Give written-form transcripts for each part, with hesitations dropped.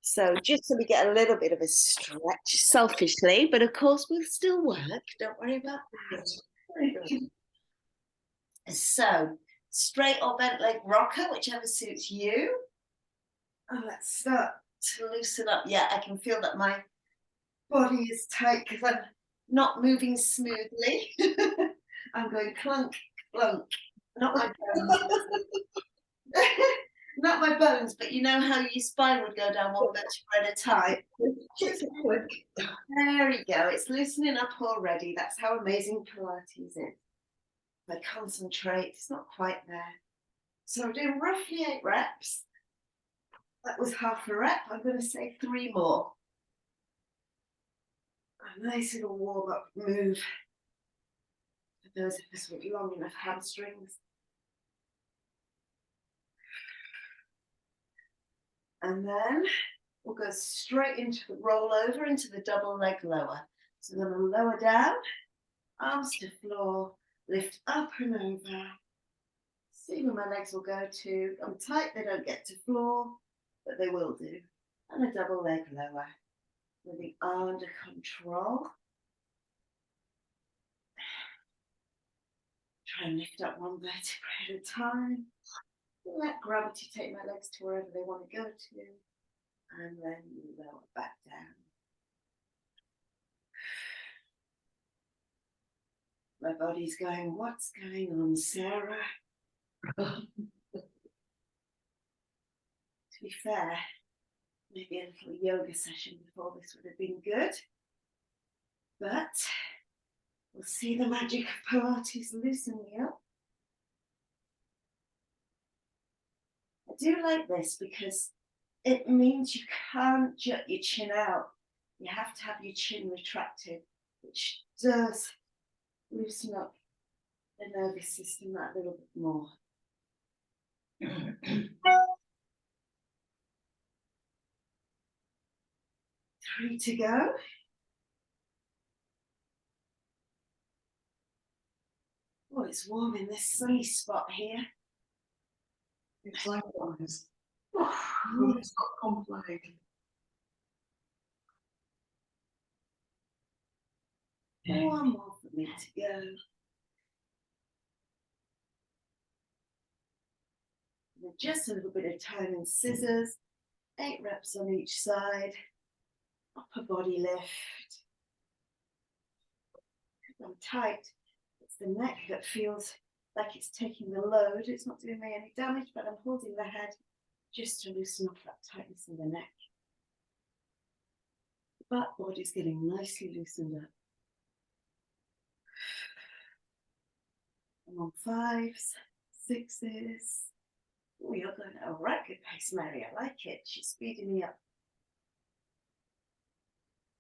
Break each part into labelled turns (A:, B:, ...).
A: So just so we get a little bit of a stretch selfishly, but of course we'll still work. Don't worry about that.
B: Very good.
A: So straight or bent leg rocker, whichever suits you. And let's start to loosen up. Yeah, I can feel that my body is tight because I'm not moving smoothly. I'm going clunk, clunk. Not my bones. Not my bones, but you know how your spine would go down one vertebra at a time.
B: Just quick.
A: There we go. It's loosening up already. That's how amazing Pilates is. If I concentrate, it's not quite there. So I'm doing roughly 8 reps. That was half a rep. I'm going to say 3 more. A nice little warm-up move for those of us with long enough hamstrings. And then we'll go straight into the rollover, into the double leg lower. So I'm going to lower down, arms to floor, lift up and over. See where my legs will go to. I'm tight, they don't get to floor, but they will do. And a double leg lower. Moving under control. Try and lift up one vertebra at a time. Let gravity take my legs to wherever they want to go to. And then lower back down. My body's going, what's going on, Sarah? To be fair, maybe a little yoga session before this would have been good. But we'll see the magic of Pilates loosen me up. I do like this because it means you can't jut your chin out. You have to have your chin retracted, which does loosen up the nervous system that little bit more. 3 to go. Oh, it's warm in this sunny spot here.
B: It's likewise.
A: Oh,
B: Let's not complain.
A: one more for me to go. With just a little bit of time and scissors. 8 reps on each side. Upper body lift. I'm tight. It's the neck that feels like it's taking the load. It's not doing me any damage, but I'm holding the head just to loosen up that tightness in the neck. The back body's getting nicely loosened up. I'm on 5s, 6s. Oh, you're going at a right good pace, Mary. I like it. She's speeding me up.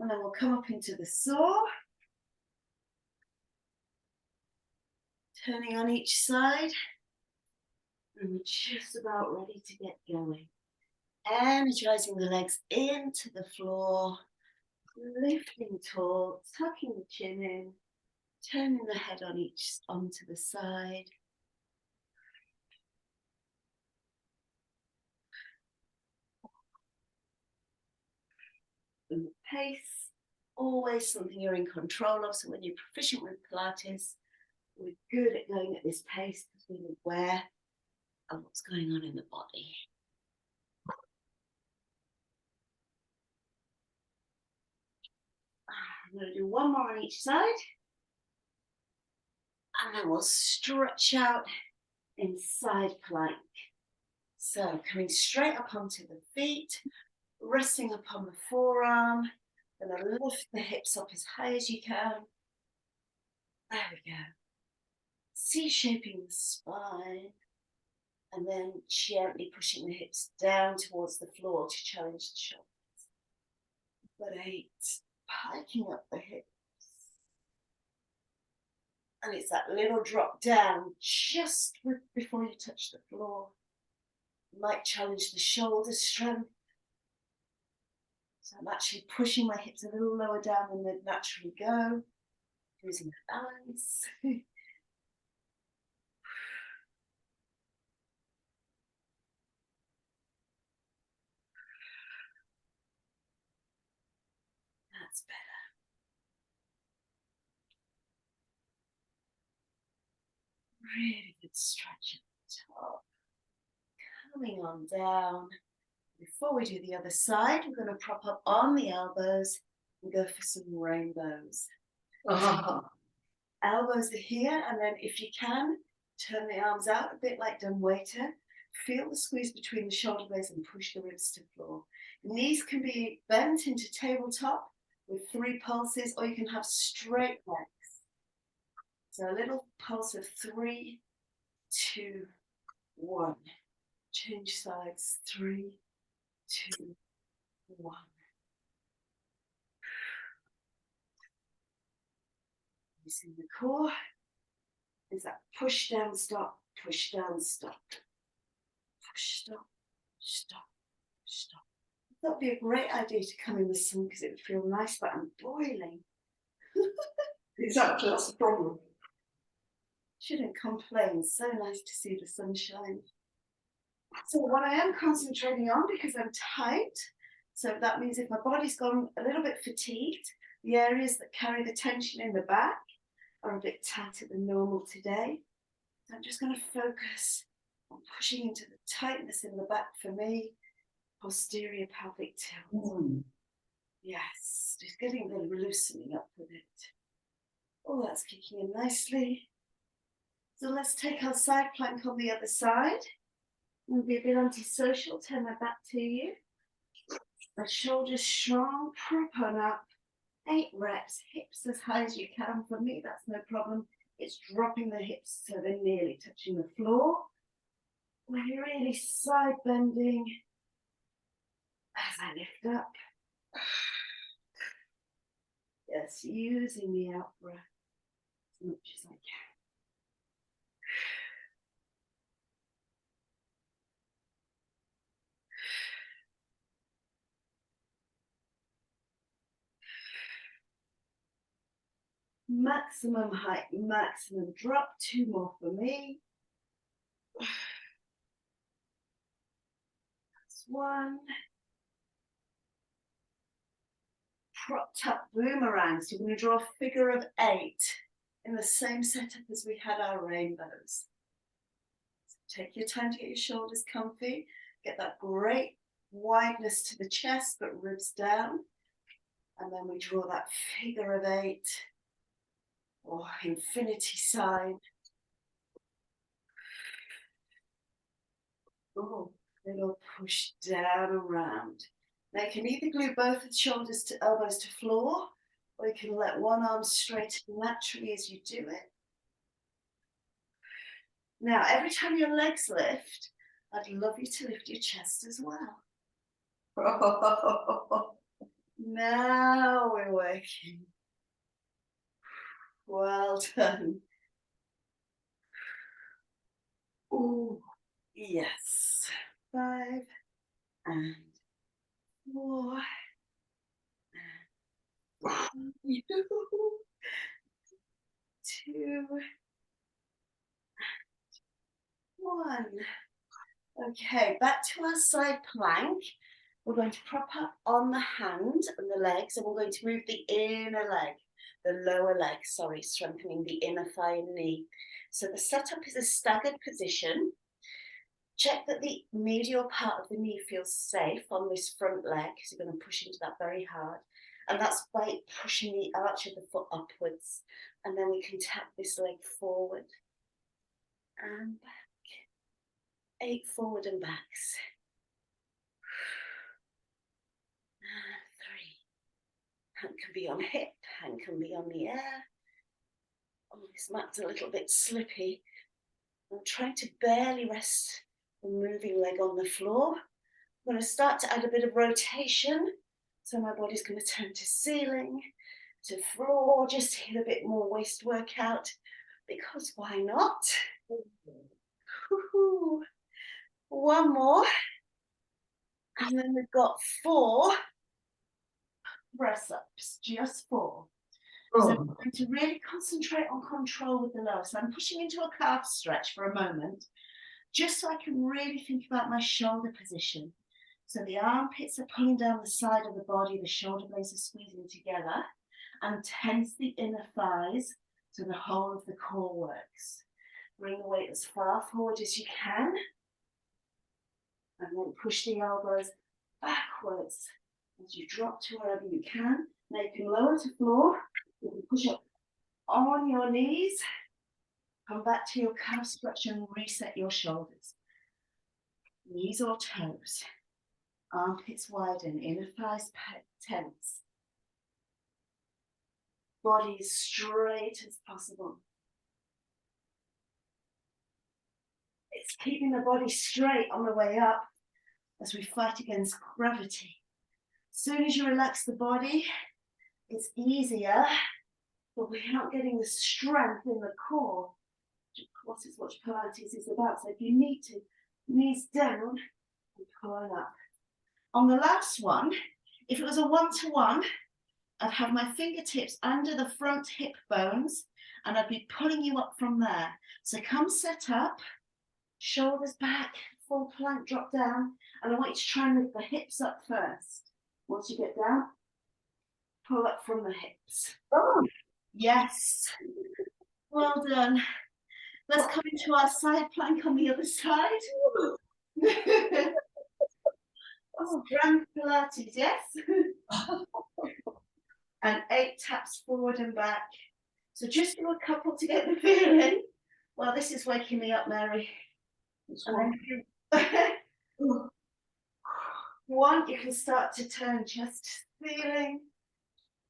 A: And then we'll come up into the saw. Turning on each side. And we're just about ready to get going. Energizing the legs into the floor. Lifting tall, tucking the chin in. Turning the head onto the side. And the pace, always something you're in control of. So when you're proficient with Pilates, we're good at going at this pace because we're aware of what's going on in the body. I'm going to do 1 more on each side. And then we'll stretch out in side plank. So coming straight up onto the feet, resting upon the forearm, and then lift the hips up as high as you can. There we go. C-shaping the spine, and then gently pushing the hips down towards the floor to challenge the shoulders. But 8, hiking up the hips. And it's that little drop down just before you touch the floor. You might challenge the shoulder strength. So I'm actually pushing my hips a little lower down than they'd naturally go. Losing balance. That's better. Really good stretch at the top. Coming on down. Before we do the other side, we're going to prop up on the elbows and go for some rainbows. Elbows are here, and then if you can, turn the arms out a bit like dumb waiter. Feel the squeeze between the shoulder blades and push the ribs to floor. Knees can be bent into tabletop with 3 pulses, or you can have straight legs. So a little pulse of 3, 2, 1. Change sides, 3, 2, 1. Using the core is that push down, stop, push down, stop. Push, stop, stop, stop. That would be a great idea to come in the sun because it would feel nice, but I'm boiling.
B: Exactly, that's the problem.
A: Shouldn't complain. So nice to see the sunshine. So what I am concentrating on, because I'm tight, so that means if my body's gone a little bit fatigued, the areas that carry the tension in the back are a bit tighter than normal today. So I'm just going to focus on pushing into the tightness in the back for me. Posterior pelvic tilt. Yes, just getting the loosening up with it. Oh, that's kicking in nicely. So let's take our side plank on the other side. I'm going to be a bit antisocial, turn my back to you. My shoulders strong, prop on up. 8 reps, hips as high as you can. For me, that's no problem. It's dropping the hips so they're nearly touching the floor. We're really side bending as I lift up. Yes, using the out breath as much as I can. Maximum height, maximum drop. 2 more for me. That's 1. Propped up boomerang. So we're going to draw a figure of 8 in the same setup as we had our rainbows. So take your time to get your shoulders comfy. Get that great wideness to the chest, but ribs down. And then we draw that figure of 8 or infinity sign. Oh, little push down around. Now you can either glue both the shoulders to elbows to floor, or you can let one arm straighten naturally as you do it. Now, every time your legs lift, I'd love you to lift your chest as well. Now we're working. Well done. Ooh, yes. 5 and 4 and 2 1. Okay, back to our side plank. We're going to prop up on the hand and the legs, and we're going to move the inner leg, the lower leg, sorry, strengthening the inner thigh and knee. So the setup is a staggered position. Check that the medial part of the knee feels safe on this front leg, because you're going to push into that very hard. And that's by pushing the arch of the foot upwards. And then we can tap this leg forward and back. 8 forward and backs. And 3. Hand can be on hip, hand can be on the air. Oh, this mat's a little bit slippy. I'm trying to barely rest the moving leg on the floor. I'm going to start to add a bit of rotation. So my body's going to turn to ceiling, to floor, just to get a bit more waist workout, because why not? Woo-hoo. 1 more. And then we've got 4 press ups, just 4. So I'm going to really concentrate on control with the lower. So I'm pushing into a calf stretch for a moment, just so I can really think about my shoulder position. So the armpits are pulling down the side of the body, the shoulder blades are squeezing together, and tense the inner thighs so the whole of the core works. Bring the weight as far forward as you can, and then push the elbows backwards as you drop to wherever you can. Now you can lower to floor, you can push up on your knees, come back to your calf stretch and reset your shoulders. Knees or toes, armpits widen, inner thighs tense. Body as straight as possible. It's keeping the body straight on the way up as we fight against gravity. As soon as you relax the body, it's easier, but we're not getting the strength in the core. What is what Pilates is about. So if you need to, knees down and pulling up. On the last one, if it was a one-to-one, I'd have my fingertips under the front hip bones and I'd be pulling you up from there. So come set up, shoulders back, full plank, drop down, and I want you to try and lift the hips up first. Once you get down, pull up from the hips.
B: Oh.
A: Yes. Well done. Let's come into our side plank on the other side. Oh, grand Pilates, yes? And 8 taps forward and back. So just do a couple to get the feeling. Well, this is waking me up, Mary. And then one, you can start to turn chest to ceiling,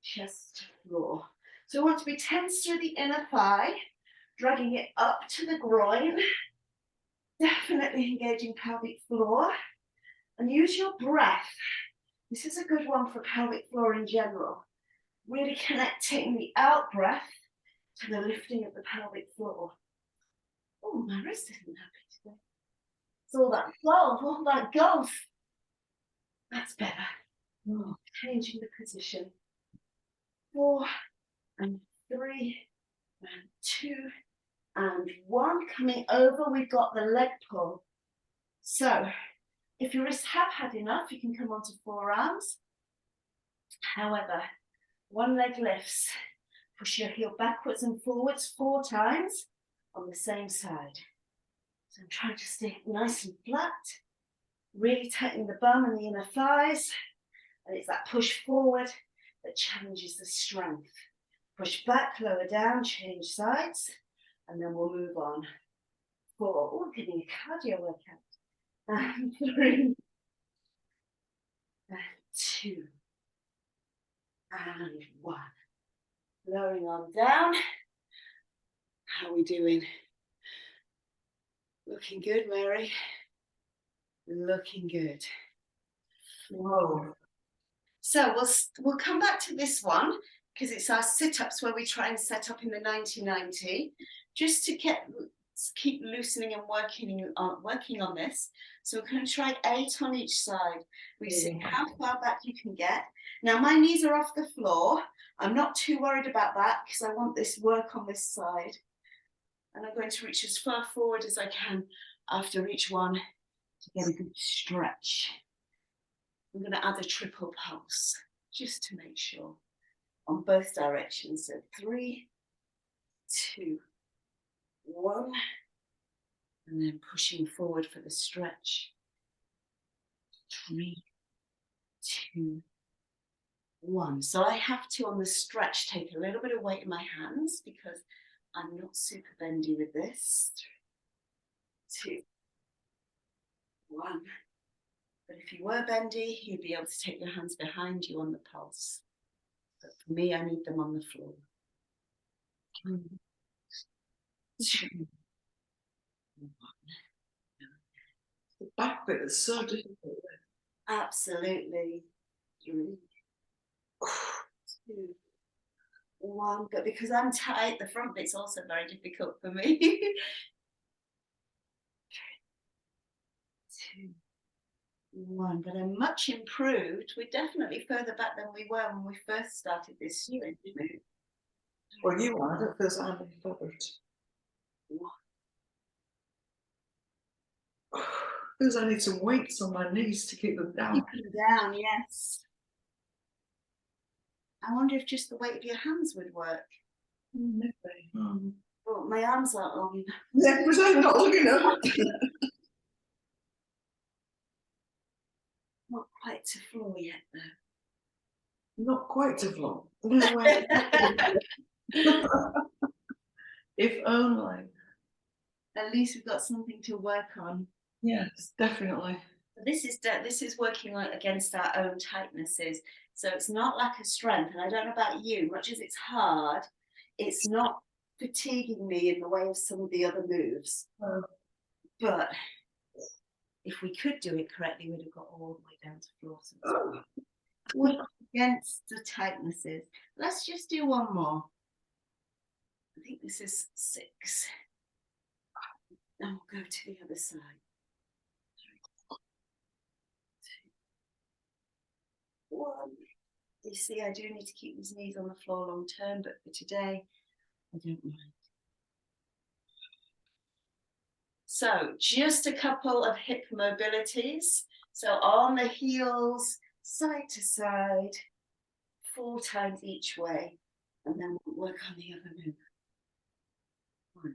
A: chest to floor. So we want to be tense through the inner thigh, dragging it up to the groin, definitely engaging pelvic floor, and use your breath. This is a good one for pelvic floor in general. Really connecting the out breath to the lifting of the pelvic floor. Oh, my wrist isn't happy today. It's all that golf. That's better. Oh, changing the position. 4 and 3 and 2 and 1. Coming over, we've got the leg pull. So if your wrists have had enough, you can come onto forearms. However, one leg lifts. Push your heel backwards and forwards 4 times on the same side. So I'm trying to stay nice and flat, really tightening the bum and the inner thighs. And it's that push forward that challenges the strength. Push back, lower down, change sides, and then we'll move on. 4, oh, getting a cardio workout. And 3, and 2, and 1. Lowering on down. How are we doing? Looking good, Mary. Looking good.
B: Whoa.
A: So we'll come back to this one because it's our sit-ups where we try and set up in the 90-90 just to keep loosening and working on this. So we're going to try 8 on each side. We see how far back you can get. Now my knees are off the floor. I'm not too worried about that because I want this work on this side. And I'm going to reach as far forward as I can after each one to get a good stretch. I'm going to add a triple pulse just to make sure on both directions. So 3, 2, 1, and then pushing forward for the stretch. 3, 2, 1. So I have to, on the stretch, take a little bit of weight in my hands because I'm not super bendy with this. 2, 1. But if you were bendy, you'd be able to take your hands behind you on the pulse. But for me, I need them on the floor. 2, 1.
B: The back bit is so difficult.
A: Absolutely. 3, 2, 1. But because I'm tight, the front bit's also very difficult for me. 2, 1. But I'm much improved. We're definitely further back than we were when we first started this sprint.
B: Well, you are, because I'm recovered.
A: 1.
B: Because I need some weights on my knees to keep them down.
A: Keep them down, yes. I wonder if just the weight of your hands would work.
B: Maybe.
A: Well, my arms aren't long enough.
B: Yeah, because I'm not long enough.
A: Not quite to floor yet, though.
B: Not quite to floor. No way. If only.
A: At least we've got something to work on.
B: Yes, definitely.
A: This is working against our own tightnesses. So it's not lack of strength. And I don't know about you, much as it's hard, it's not fatiguing me in the way of some of the other moves.
B: Oh.
A: But if we could do it correctly, we'd have got all the way down to floor. So work against the tightnesses. Let's just do one more. I think this is 6. And we'll go to the other side. 2, 1. You see, I do need to keep these knees on the floor long term, but for today, I don't mind. So just a couple of hip mobilities. So on the heels, side to side, 4 times each way, and then we'll work on the other move. 1.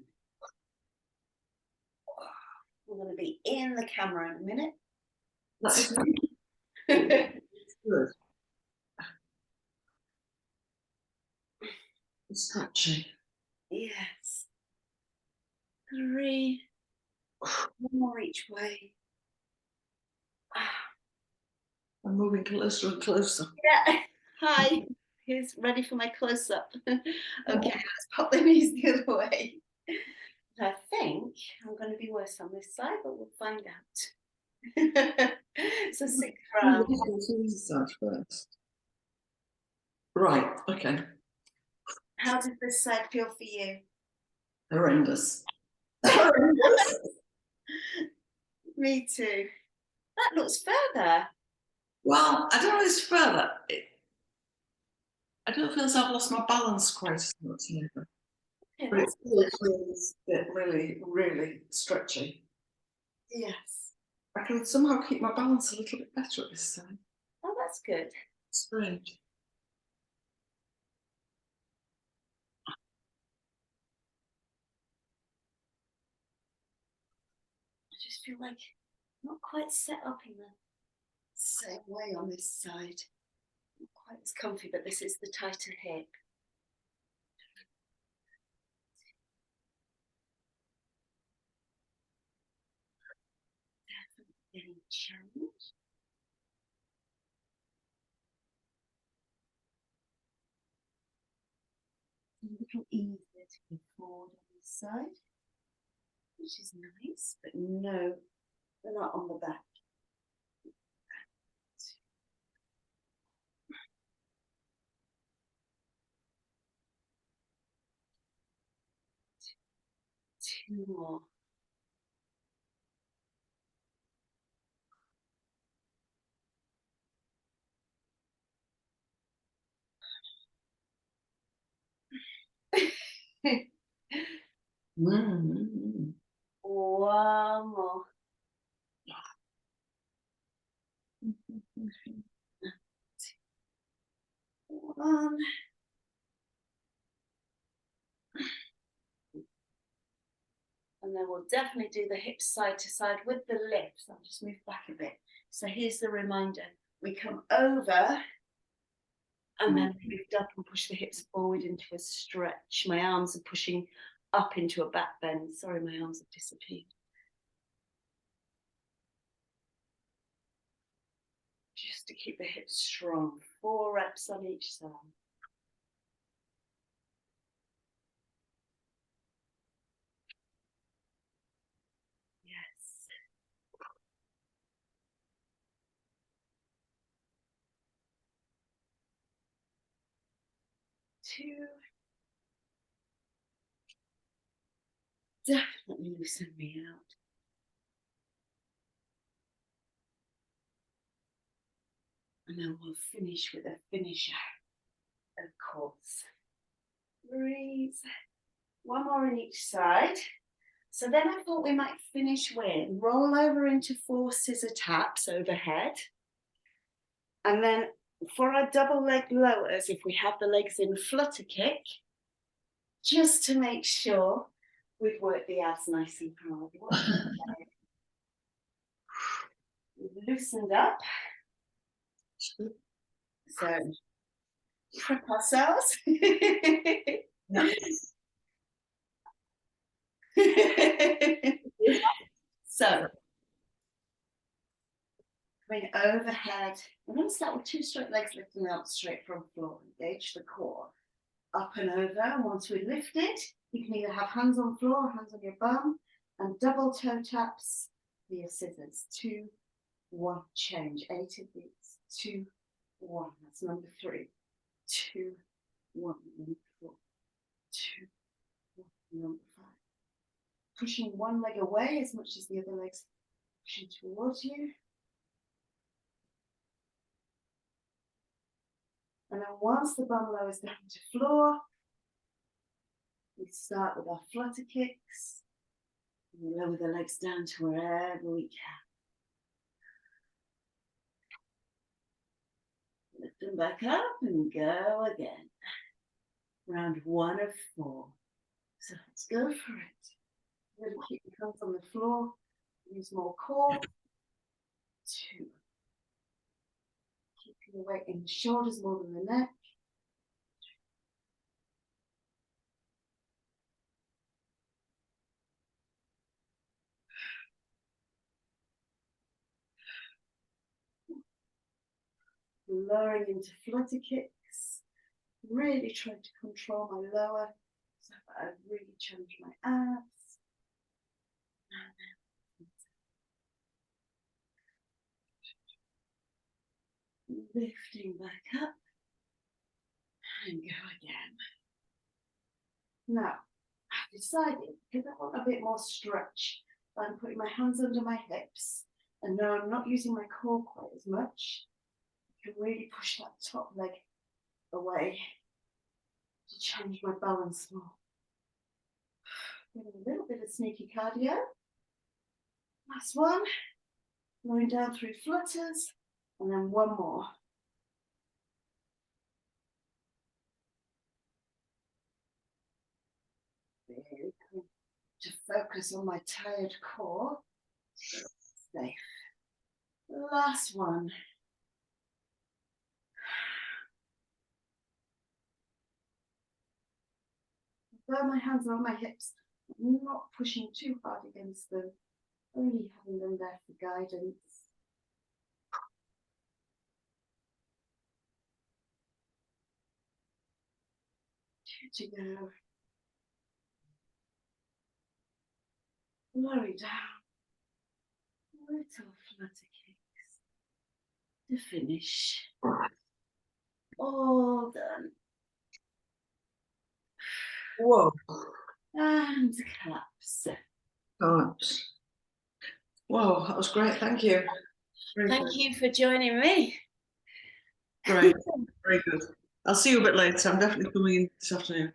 A: We're going to be in the camera in a minute.
B: That is good. It's stretchy.
A: Yes. 3. 1 more each way.
B: I'm moving closer and closer.
A: Yeah. Hi. Here's ready for my close-up. Okay, let's pop the knees the other way. I think I'm going to be worse on this side, but we'll find out. So 6 rounds.
B: First. Right, okay.
A: How does this side feel for you?
B: Horrendous. Horrendous.
A: Me too. That looks further.
B: Well, I don't know if it's further. I don't feel as I've lost my balance quite as much either.
A: Okay,
B: But it feels really, really stretchy.
A: yes.
B: I can somehow keep my balance a little bit better at this time.
A: Oh, that's good.
B: Strange.
A: I just feel like I'm not quite set up in the same way on this side. Not quite as comfy, but this is the tighter hip. Definitely getting challenged. A little easier to go forward on this side, which is nice, but no, they're not on the back. 2 more.
B: Mm-hmm.
A: 1 more. 1. And then we'll definitely do the hips side to side with the lifts. I'll just move back a bit. So here's the reminder. We come over and then lift up and push the hips forward into a stretch. My arms are pushing up into a back bend. Sorry, my arms have disappeared. Just to keep the hips strong. 4 reps on each side. Yes. 2. Definitely loosen me out. And then we'll finish with a finisher, of course. Breathe. 1 more on each side. So then I thought we might finish with roll over into 4 scissor taps overhead. And then for our double leg lowers, if we have the legs in flutter kick, just to make sure we've worked the abs nice and hard. We've loosened up. So prep ourselves. So coming overhead. I'm going to start with 2 straight legs lifting out straight from floor. Engage the core. Up and over. And once we're lifted, you can either have hands on floor or hands on your bum, and double toe taps for your scissors. 2, 1, change. 8 of these. 2, 1. That's number 3. 2, 1. Number 4. 2, 1. Number 5. Pushing one leg away as much as the other leg's pushing towards you. And then once the bum lowers down to floor, we start with our flutter kicks. We lower the legs down to wherever we can. Lift them back up and go again. Round 1 of 4. So let's go for it. Really keep your hands on the floor. Use more core. 2. Keep your weight in the shoulders more than the neck. 3. Lowering into flutter kicks. Really trying to control my lower so that I really challenge my abs. Lifting back up and go again. Now, I've decided, because I want a bit more stretch, I'm putting my hands under my hips, and now I'm not using my core quite as much. I can really push that top leg away to change my balance more. Getting a little bit of sneaky cardio. Last one. Going down through flutters, and then one more. Really good. To focus on my tired core. Safe. Last one. Where my hands are on my hips, not pushing too hard against them, only having them there for guidance. 2 to go. Lower down. Little flutter kicks to finish. All done.
B: Whoa.
A: And collapse.
B: Collapse. Whoa, that was great. Thank you.
A: Thank you for joining me.
B: Great. Very good. I'll see you a bit later. I'm definitely coming in this afternoon.